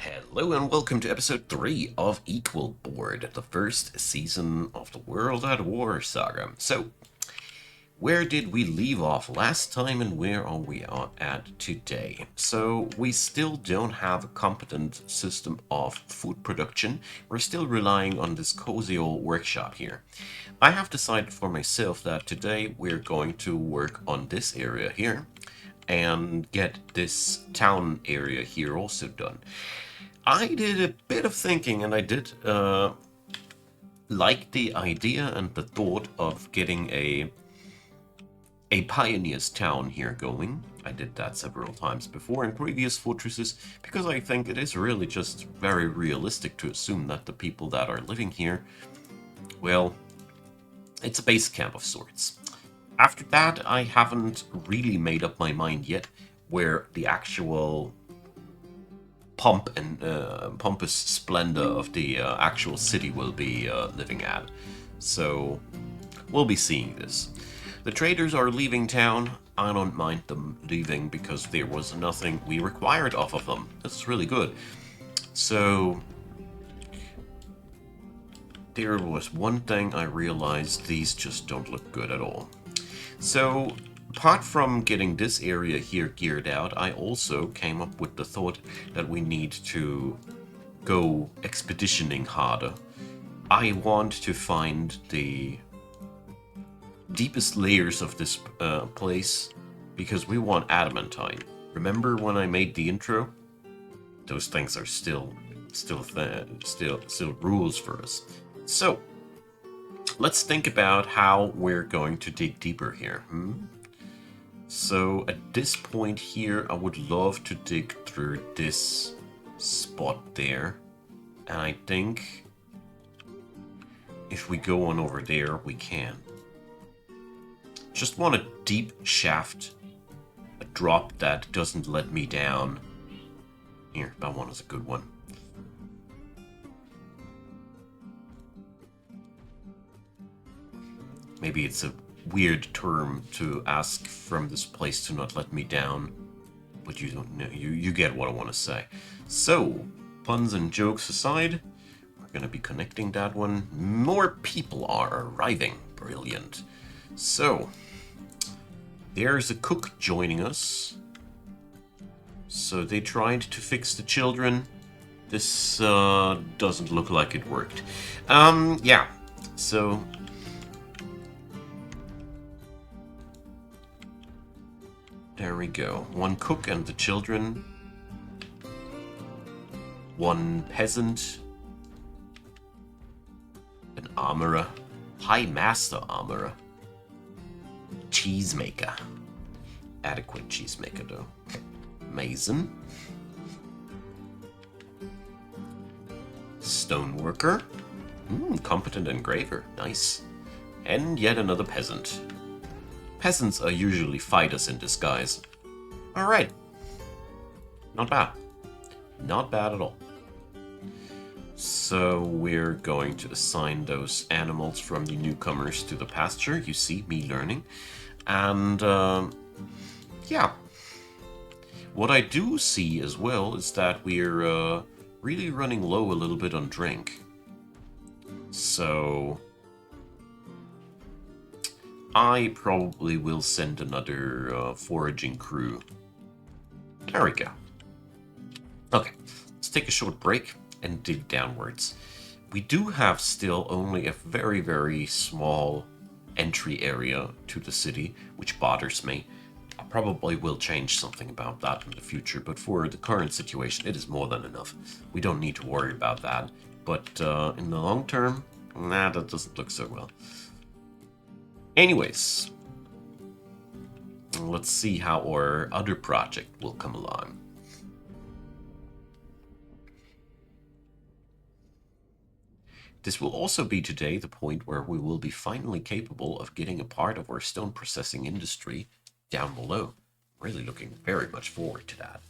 Hello and welcome to episode 3 of Equal Board, the first season of the World at War saga. So, where did we leave off last time and where are we at today? So, we still don't have a competent system of food production. We're still relying on this cozy old workshop here. I have decided for myself that today we're going to work on this area here and get this town area here also done. I did a bit of thinking, and I did like the idea and the thought of getting a pioneer's town here going. I did that several times before in previous fortresses because I think it is really just very realistic to assume that the people that are living here, well, it's a base camp of sorts. After that, I haven't really made up my mind yet where the actual pomp and pompous splendor of the actual city will be living at. So we'll be seeing this. The traders are leaving town. I don't mind them leaving because there was nothing we required off of them. This is really good. So there was one thing I realized: these just don't look good at all. So apart from getting this area here geared out, I also came up with the thought that we need to go expeditioning harder. I want to find the deepest layers of this place because we want adamantine. Remember when I made the intro? Those things are still rules for us. So let's think about how we're going to dig deeper here. So at this point here, I would love to dig through this spot there. And I think if we go on over there, we can. Just want a deep shaft, a drop that doesn't let me down. Here, that one is a good one. Maybe it's a weird term to ask from this place to not let me down, but you don't know. You get what I want to say. So, puns and jokes aside, we're going to be connecting that one. More people are arriving. Brilliant. So, there's a cook joining us. So they tried to fix the children. This doesn't look like it worked. Yeah. So there we go. One cook and the children. One peasant. An armorer. High master armorer. Cheesemaker. Adequate cheesemaker, though. Mason. Stoneworker. Competent engraver. Nice. And yet another peasant. Peasants are usually fighters in disguise. Alright. Not bad. Not bad at all. So we're going to assign those animals from the newcomers to the pasture. You see me learning. And yeah. What I do see as well is that we're really running low a little bit on drink. So I probably will send another foraging crew. There we go. Okay, let's take a short break and dig downwards. We do have still only a very, very small entry area to the city, which bothers me. I probably will change something about that in the future, but for the current situation, it is more than enough. We don't need to worry about that. But in the long term, nah, that doesn't look so well. Anyways, let's see how our other project will come along. This will also be today the point where we will be finally capable of getting a part of our stone processing industry down below. Really looking very much forward to that.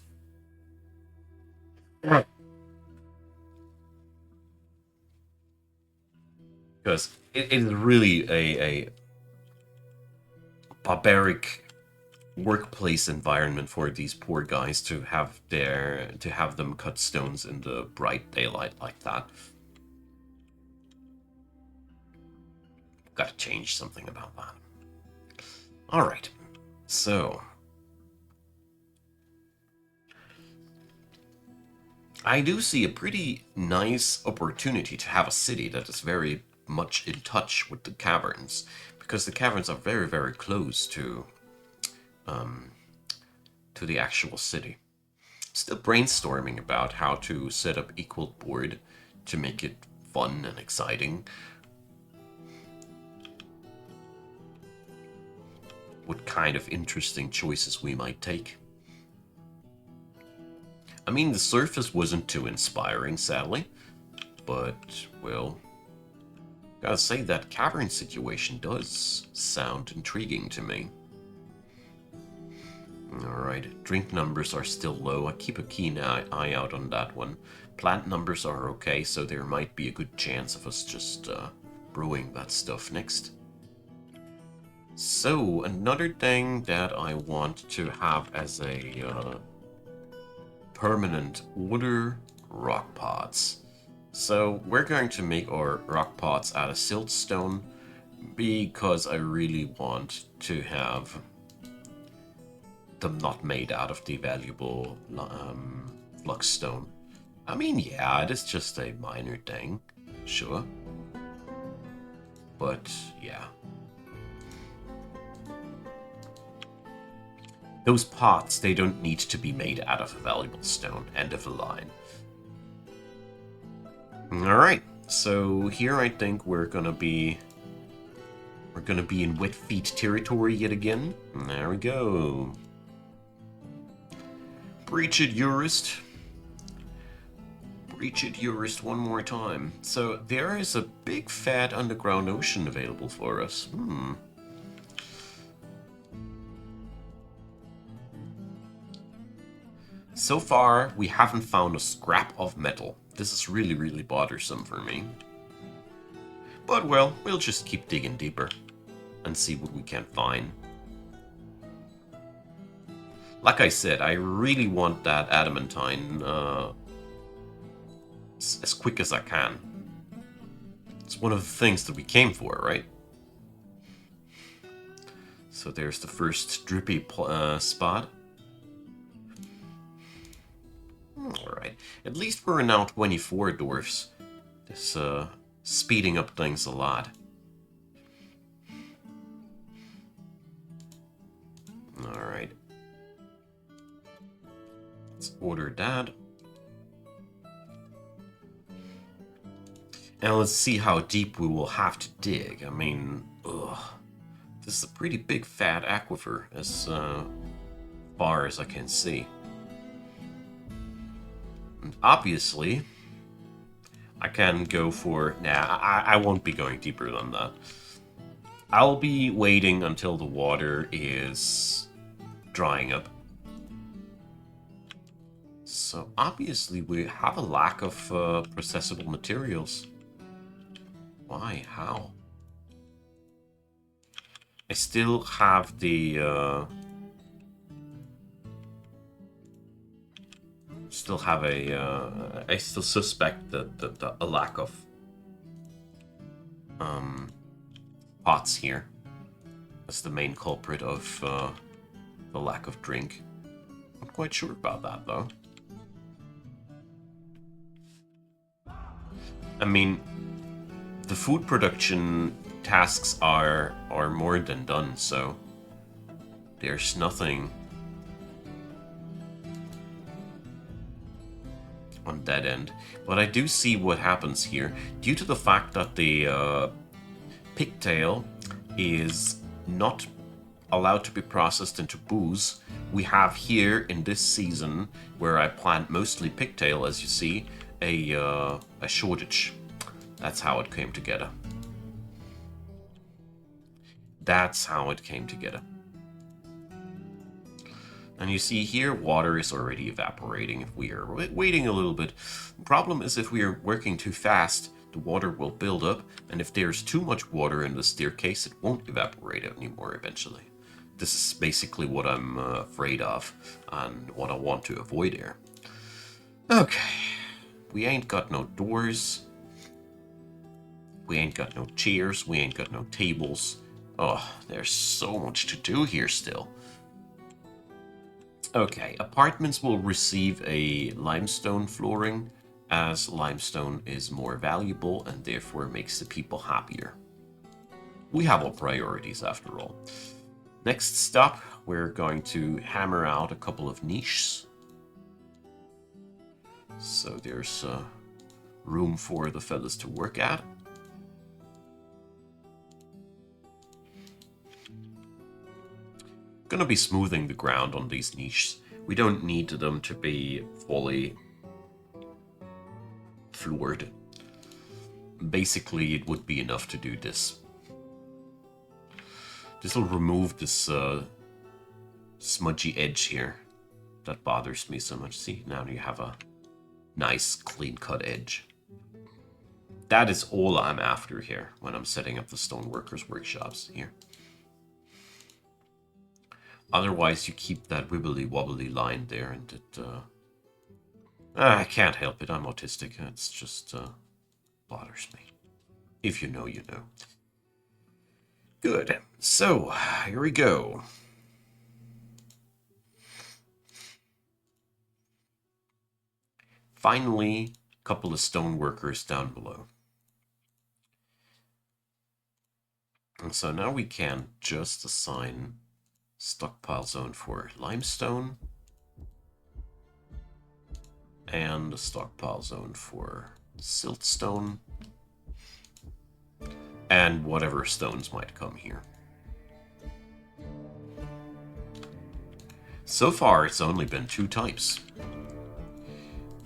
Because it is really a barbaric workplace environment for these poor guys to have them cut stones in the bright daylight like that. Got to change something about that. All right, so I do see a pretty nice opportunity to have a city that is very much in touch with the caverns, because the caverns are very, very close to the actual city. Still brainstorming about how to set up equal board to make it fun and exciting. What kind of interesting choices we might take. I mean, the surface wasn't too inspiring, sadly, but, well, gotta say that cavern situation does sound intriguing to me. Alright, drink numbers are still low. I keep a keen eye out on that one. Plant numbers are okay, so there might be a good chance of us just brewing that stuff next. So, another thing that I want to have as a permanent order, rock pots. So, we're going to make our rock pots out of siltstone because I really want to have them not made out of the valuable fluxstone. I mean, yeah, it is just a minor thing, sure. But, yeah. Those pots, they don't need to be made out of a valuable stone. End of the line. Alright, so here I think we're gonna be in wet feet territory yet again. There we go. Breach it, Eurist. Breach it, Eurist, one more time. So there is a big fat underground ocean available for us. So far, we haven't found a scrap of metal. This is really, really bothersome for me. But, well, we'll just keep digging deeper and see what we can find. Like I said, I really want that adamantine as quick as I can. It's one of the things that we came for, right? So there's the first drippy spot. Alright, at least we're now 24 dwarfs. This speeding up things a lot. Alright. Let's order that. And let's see how deep we will have to dig. I mean, ugh. This is a pretty big fat aquifer as far as I can see. And obviously, I can go for... Nah, I won't be going deeper than that. I'll be waiting until the water is drying up. So obviously we have a lack of processable materials. Why? How? I still have the... I still suspect that a lack of pots here. That's the main culprit of the lack of drink. Not quite sure about that though. I mean, the food production tasks are more than done, so there's nothing on that end. But I do see what happens here. Due to the fact that the pigtail is not allowed to be processed into booze, we have here in this season, where I plant mostly pigtail, as you see, a shortage. That's how it came together. That's how it came together. And you see here, water is already evaporating if we are waiting a little bit. The problem is if we are working too fast, the water will build up, and if there's too much water in the staircase, it won't evaporate anymore eventually. This is basically what I'm afraid of and what I want to avoid here. Okay, we ain't got no doors. We ain't got no chairs. We ain't got no tables. Oh, there's so much to do here still. Okay, apartments will receive a limestone flooring, as limestone is more valuable and therefore makes the people happier. We have our priorities after all. Next stop, we're going to hammer out a couple of niches. So there's room for the fellas to work at. Gonna be smoothing the ground on these niches. We don't need them to be fully floored. Basically, it would be enough to do this. This will remove this smudgy edge here that bothers me so much. See, now you have a nice clean-cut edge. That is all I'm after here when I'm setting up the stoneworkers' workshops here. Otherwise, you keep that wibbly-wobbly line there, and it... I can't help it, I'm autistic. It's just bothers me. If you know, you know. Good. So, here we go. Finally, a couple of stoneworkers down below. And so now we can just assign stockpile zone for limestone and a stockpile zone for siltstone and whatever stones might come here. So far it's only been 2 types.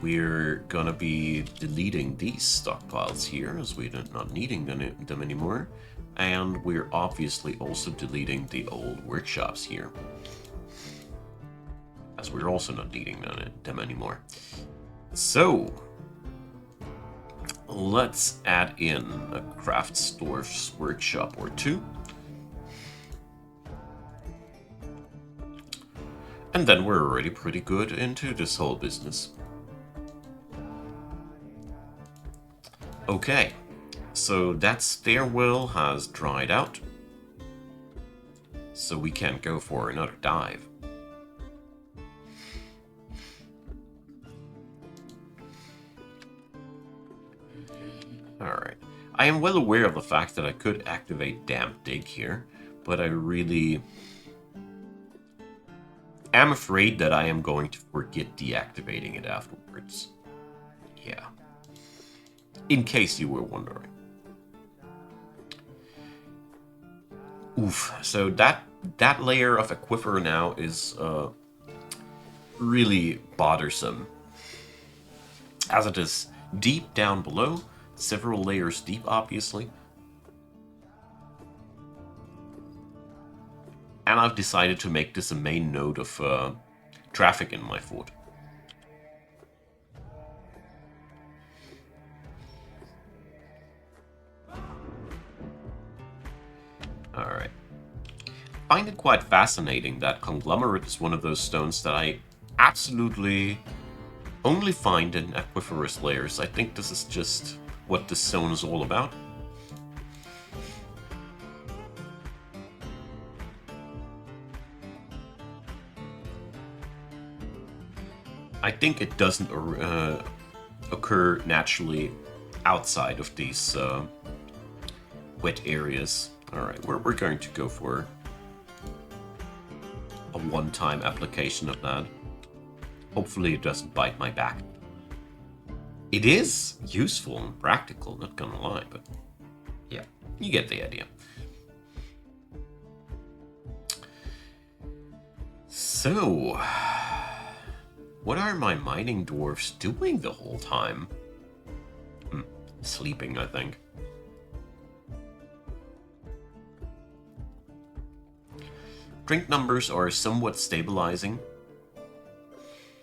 We're gonna be deleting these stockpiles here as we're not needing them anymore. And we're obviously also deleting the old workshops here, as we're also not needing them anymore. So, let's add in a craftsdwarf's workshop or 2. And then we're already pretty good into this whole business. Okay. So that stairwell has dried out. So we can go for another dive. Alright. I am well aware of the fact that I could activate Damp Dig here, but I really am afraid that I am going to forget deactivating it afterwards. Yeah. In case you were wondering. Oof, so that layer of aquifer now is really bothersome. As it is deep down below, several layers deep obviously. And I've decided to make this a main node of traffic in my fort. Alright. I find it quite fascinating that conglomerate is one of those stones that I absolutely only find in aquiferous layers. I think this is just what this stone is all about. I think it doesn't occur naturally outside of these wet areas. Alright, we're going to go for a one-time application of that. Hopefully it doesn't bite my back. It is useful and practical, not gonna lie, but yeah, you get the idea. So, what are my mining dwarfs doing the whole time? Sleeping, I think. Drink numbers are somewhat stabilizing.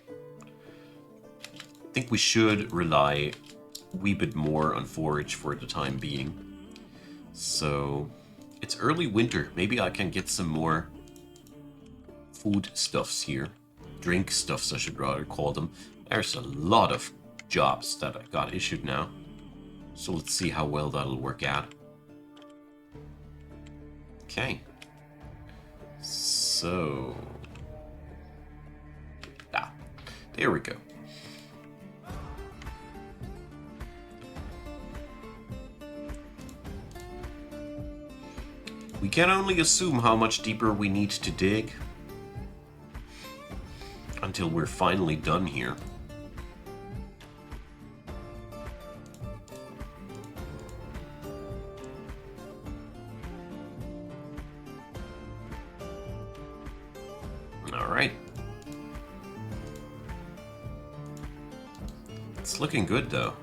I think we should rely a wee bit more on forage for the time being. So, it's early winter. Maybe I can get some more food stuffs here. Drink stuffs, I should rather call them. There's a lot of jobs that I got issued now. So let's see how well that'll work out. Okay. So... ah, there we go. We can only assume how much deeper we need to dig until we're finally done here. All right. It's looking good, though.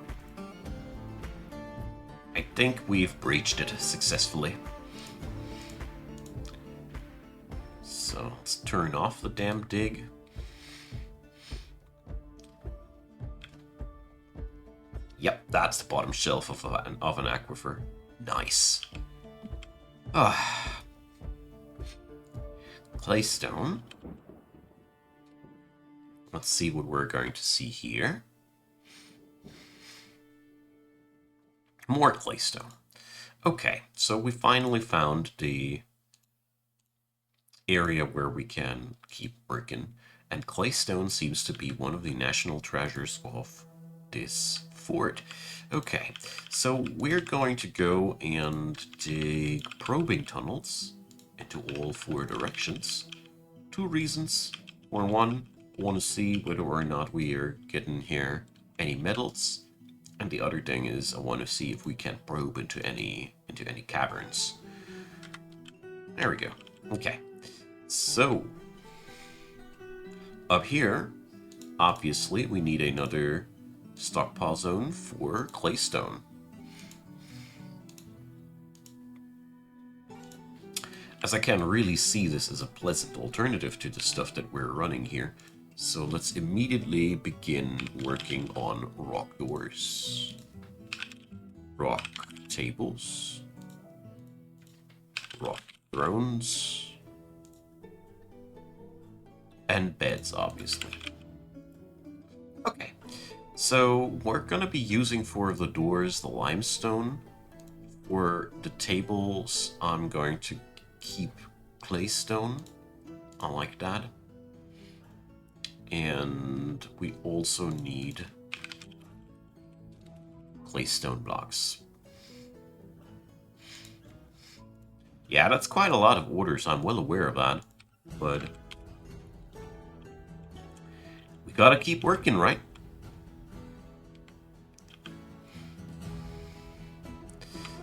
I think we've breached it successfully. So let's turn off the damn dig. Yep, that's the bottom shelf of an aquifer. Nice. Ah. Claystone. Let's see what we're going to see here. More claystone. Okay, so we finally found the area where we can keep working, and claystone seems to be one of the national treasures of this fort. Okay, so we're going to go and dig probing tunnels into all 4 directions. 2 reasons. For one, I want to see whether or not we are getting here any metals, and the other thing is I want to see if we can probe into any caverns. There we go. Okay. So, up here, obviously, we need another stockpile zone for claystone. As I can really see this as a pleasant alternative to the stuff that we're running here. So let's immediately begin working on rock doors, rock tables, rock thrones, and beds, obviously. Okay, so we're gonna be using for the doors the limestone. For the tables, I'm going to keep claystone. I like that. And we also need claystone blocks. Yeah, that's quite a lot of orders. I'm well aware of that, but we gotta keep working, right?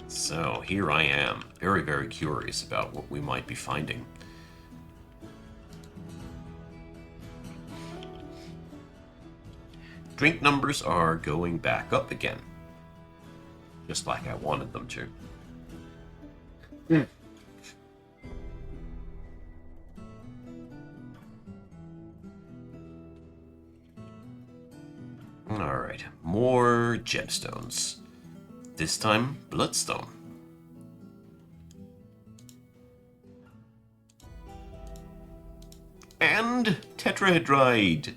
So here I am, very, very curious about what we might be finding. Drink numbers are going back up again, just like I wanted them to. Alright, more gemstones. This time, bloodstone. And tetrahedrite.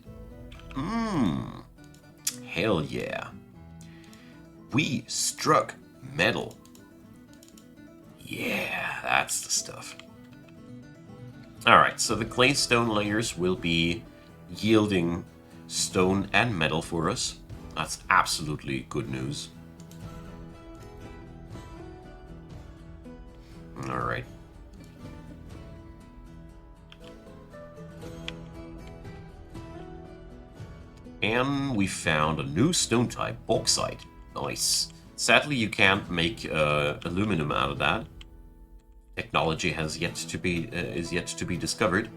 Hell yeah. We struck metal. Yeah, that's the stuff. Alright, so the claystone layers will be yielding stone and metal for us. That's absolutely good news. Alright. And we found a new stone type, bauxite. Nice. Sadly, you can't make aluminum out of that. Technology has yet to be is yet to be discovered,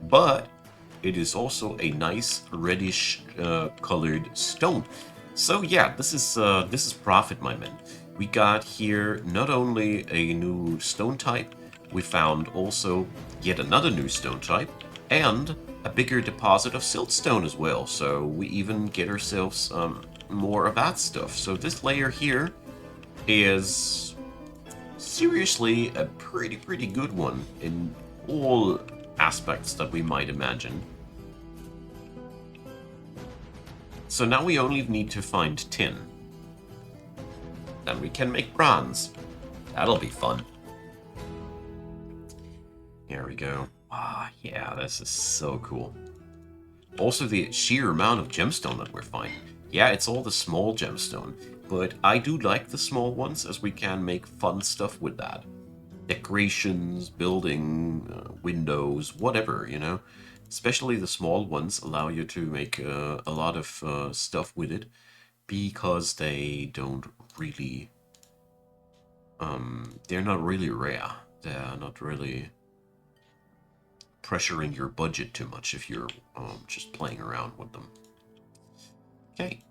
but it is also a nice reddish colored stone. So yeah, this is profit, my men. We got here not only a new stone type, we found also yet another new stone type, and a bigger deposit of siltstone as well. So we even get ourselves more of that stuff. So this layer here is seriously a pretty good one in all aspects that we might imagine. So now we only need to find tin. Then we can make bronze. That'll be fun. Here we go. Ah, yeah, this is so cool. Also, the sheer amount of gemstone that we're finding. Yeah, it's all the small gemstone, but I do like the small ones as we can make fun stuff with that. Decorations, building, windows, whatever, you know. Especially the small ones allow you to make a lot of stuff with it because they don't really... they're not really rare. They're not really pressuring your budget too much if you're just playing around with them. Okay.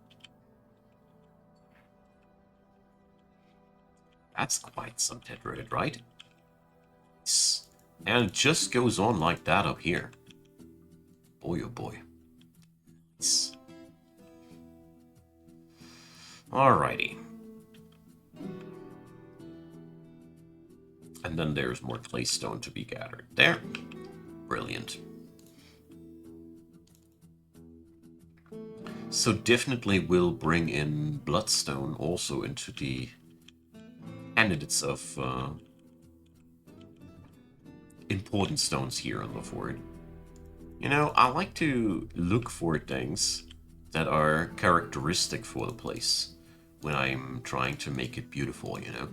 That's quite some tetrahedrite, right? And it just goes on like that up here. Boy, oh boy. Alrighty. And then there's more claystone to be gathered there. Brilliant. So definitely will bring in bloodstone also into the candidates of important stones here on the fort. You know, I like to look for things that are characteristic for the place when I'm trying to make it beautiful, you know.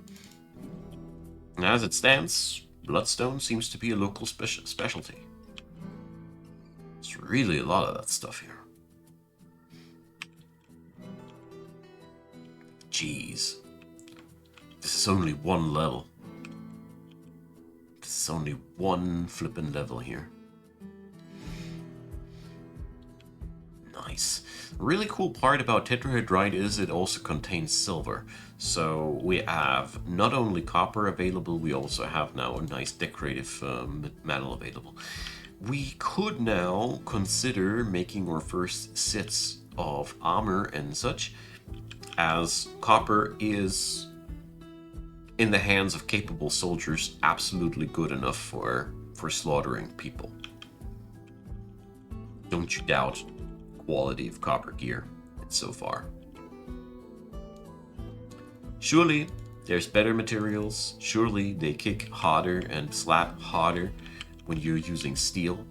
And as it stands, bloodstone seems to be a local specialty. There's really a lot of that stuff here. Jeez. This is only one level. This is only one flippin' level here. Nice. The really cool part about tetrahedrite is it also contains silver. So we have not only copper available, we also have now a nice decorative metal available. We could now consider making our first sets of armor and such, as copper is, in the hands of capable soldiers, absolutely good enough for slaughtering people. Don't you doubt the quality of copper gear so far. Surely there's better materials. Surely they kick harder and slap harder when you're using steel.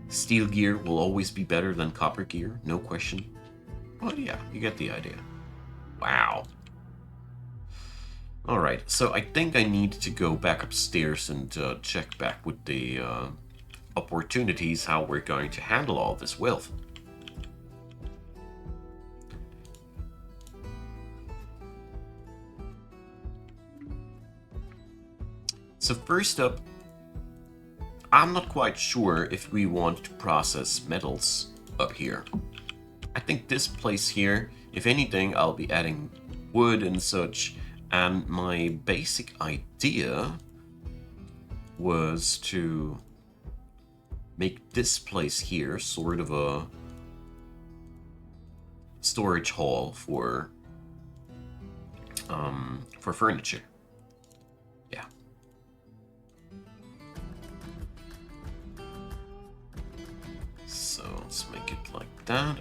Steel gear will always be better than copper gear, no question. But yeah, you get the idea. Wow. Alright, so I think I need to go back upstairs and check back with the opportunities how we're going to handle all this wealth. So first up, I'm not quite sure if we want to process metals up here. I think this place here, if anything, I'll be adding wood and such. And my basic idea was to make this place here sort of a storage hall for furniture. Yeah. So let's make it like that.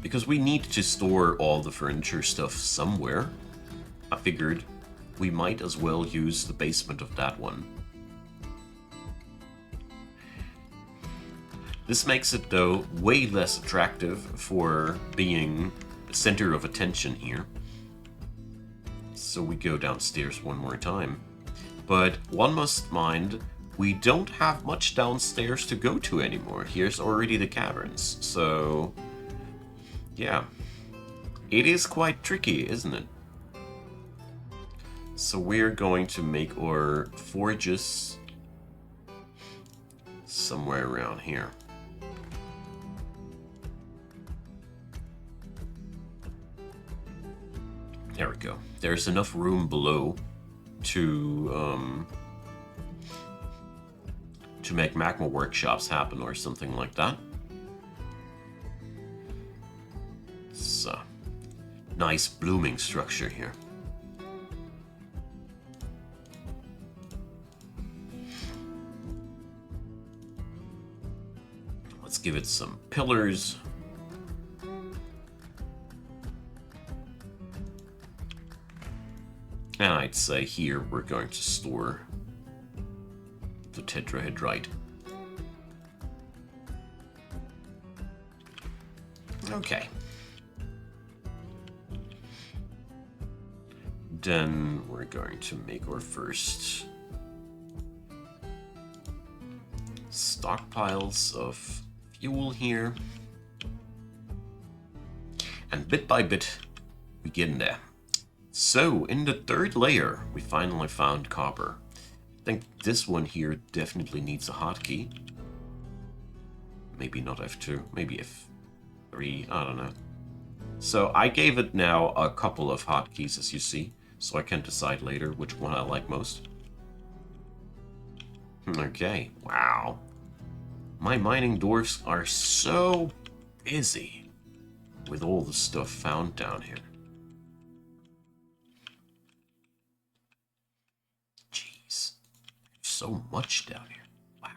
Because we need to store all the furniture stuff somewhere, I figured we might as well use the basement of that one. This makes it, though, way less attractive for being the center of attention here. So we go downstairs one more time. But one must mind, we don't have much downstairs to go to anymore. Here's already the caverns, so... yeah, it is quite tricky, isn't it? So we're going to make our forges somewhere around here. There we go. There's enough room below to make magma workshops happen or something like that. So, nice blooming structure here. Let's give it some pillars. And I'd say here we're going to store the tetrahedrite. Okay. Then we're going to make our first stockpiles of fuel here. And bit by bit, we get in there. So, in the third layer, we finally found copper. I think this one here definitely needs a hotkey. Maybe not F2, maybe F3, I don't know. So I gave it now a couple of hotkeys, as you see, so I can decide later which one I like most. Okay, wow. My mining dwarfs are so busy with all the stuff found down here. Jeez, so much down here. Wow.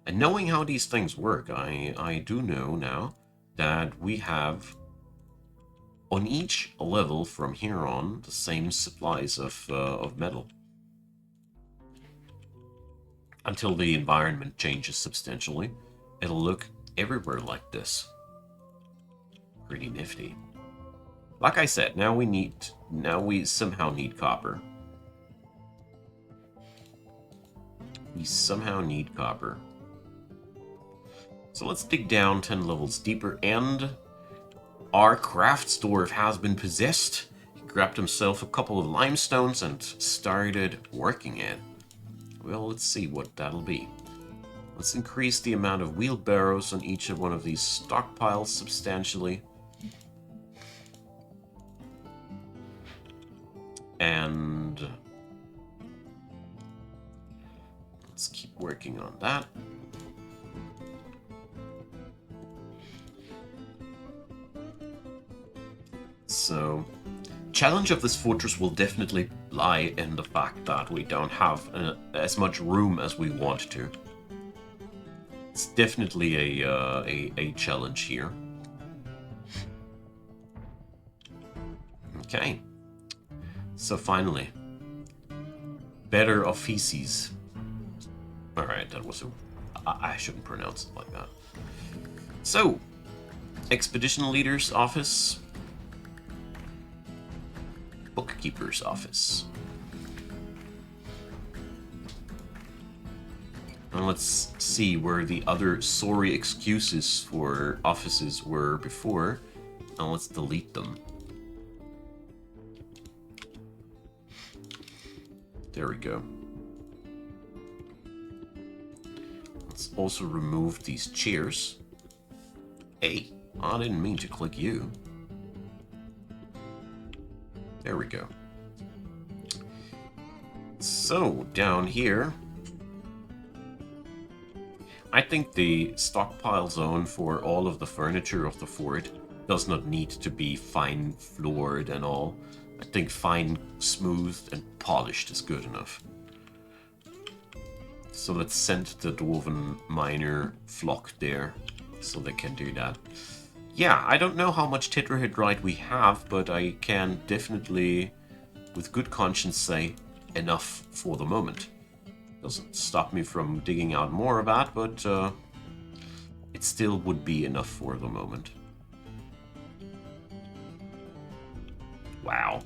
And knowing how these things work, I do know now that we have on each level from here on the same supplies of metal. Until the environment changes substantially, it'll look everywhere like this. Pretty nifty. Like I said, now we somehow need copper. We somehow need copper. So let's dig down 10 levels deeper, and our crafts dwarf has been possessed. He grabbed himself a couple of limestones and started working it. Well, let's see what that'll be. Let's increase the amount of wheelbarrows on each of one of these stockpiles substantially. And let's keep working on that. So, challenge of this fortress will definitely lie in the fact that we don't have as much room as we want to. It's definitely a challenge here. Okay. So finally, better offices. Alright, that was I shouldn't pronounce it like that. So, expedition leader's office. Bookkeeper's office. And let's see where the other sorry excuses for offices were before. And let's delete them. There we go. Let's also remove these chairs. Hey, I didn't mean to click you. There we go. So, down here, I think the stockpile zone for all of the furniture of the fort does not need to be fine floored and all. I think fine, smoothed, and polished is good enough. So let's send the dwarven miner flock there, so they can do that. Yeah, I don't know how much tetrahedrite we have, but I can definitely, with good conscience, say enough for the moment. Doesn't stop me from digging out more of that, but it still would be enough for the moment. Wow.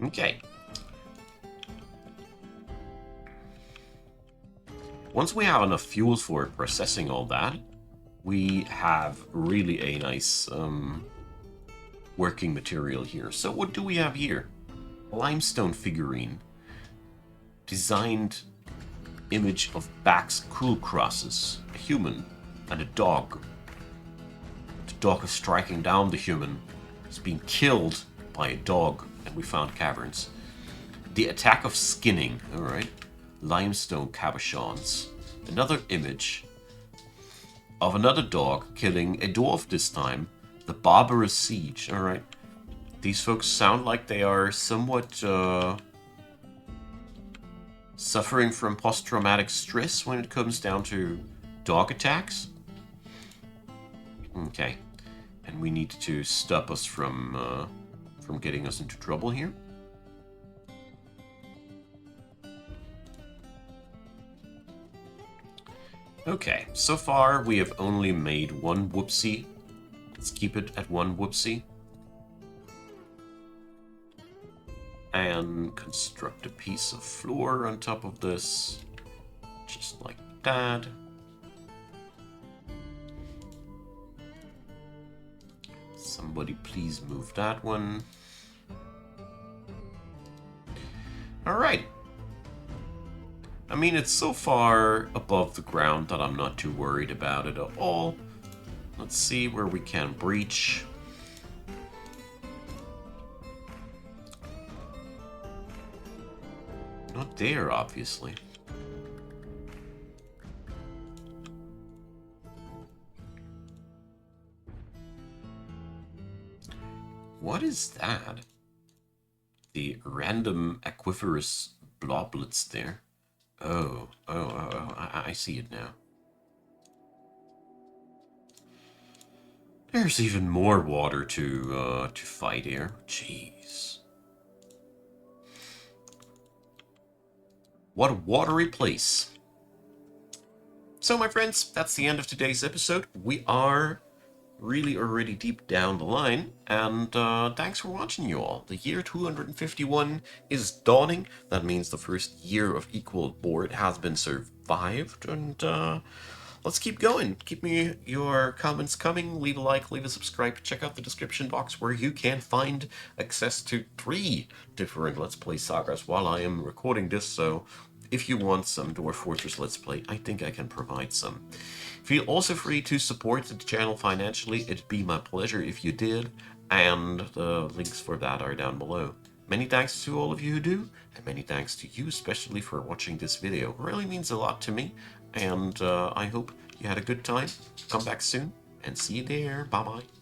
Okay. Once we have enough fuel for processing all that, we have really a nice working material here. So what do we have here? A limestone figurine. Designed image of Back's cruel crosses. A human and a dog. The dog is striking down the human. He's being killed by a dog, and we found caverns. The attack of skinning, alright. Limestone cabochons. Another image of another dog killing a dwarf this time. The barbarous siege. Alright. These folks sound like they are somewhat suffering from post-traumatic stress when it comes down to dog attacks? Okay. And we need to stop us from getting us into trouble here. Okay, so far we have only made one whoopsie. Let's keep it at one whoopsie. And construct a piece of floor on top of this. Just like that. Somebody please move that one. Alright. I mean, it's so far above the ground that I'm not too worried about it at all. Let's see where we can breach. Not there, obviously. What is that? The random aquiferous bloblets there. Oh, I see it now. There's even more water to fight here. Jeez. What a watery place. So, my friends, that's the end of today's episode. We are really already deep down the line, and thanks for watching, you all. The year 251 is dawning. That means the first year of Equal Board has been survived, and let's keep going. Keep me your comments coming. Leave a like, leave a subscribe. Check out the description box where you can find access to 3 different Let's Play sagas while I am recording this, so if you want some Dwarf Fortress Let's Play, I think I can provide some. Feel also free to support the channel financially. It'd be my pleasure if you did, and the links for that are down below. Many thanks to all of you who do, and many thanks to you especially for watching this video. It really means a lot to me, and I hope you had a good time. Come back soon, and see you there. Bye-bye.